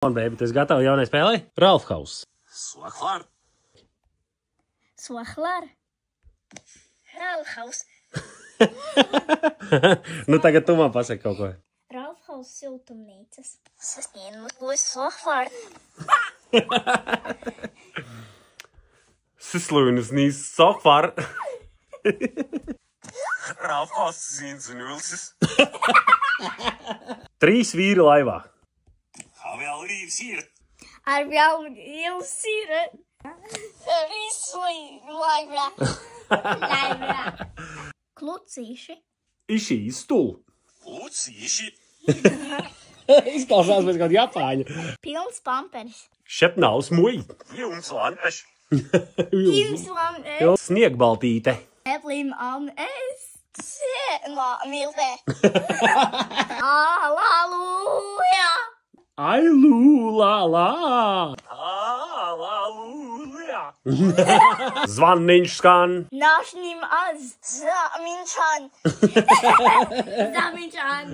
Un, baby, tu esi gatava jaunai spēlei? Ralfhaus. Sochlar. Sochlar. Ralfhaus. Nu, tagad tu man pasaki kaut ko. Ralfhaus siltumnīcas. Sasniedz Sochlar. Sisluinus nīs Sochlar. Ralfhaus zins un ulsis. 3 vīri laivā. Vēl rīvs ir. Ar vēl rīvs ir. Visu laivā. Klucīši. Išī stūl. Lucīši. Izklausās pēc kāda Japāņa. Pilns pamperis. Šepnaus muļ. Jums lampeši. Jums man es. Sniegbaltīte. Eplim an es. Mīlē. Aleluja. Ailu, la, la. Aleluja. Zvaniņš skan. Našnim az. Zamiņšan. Zamiņšan.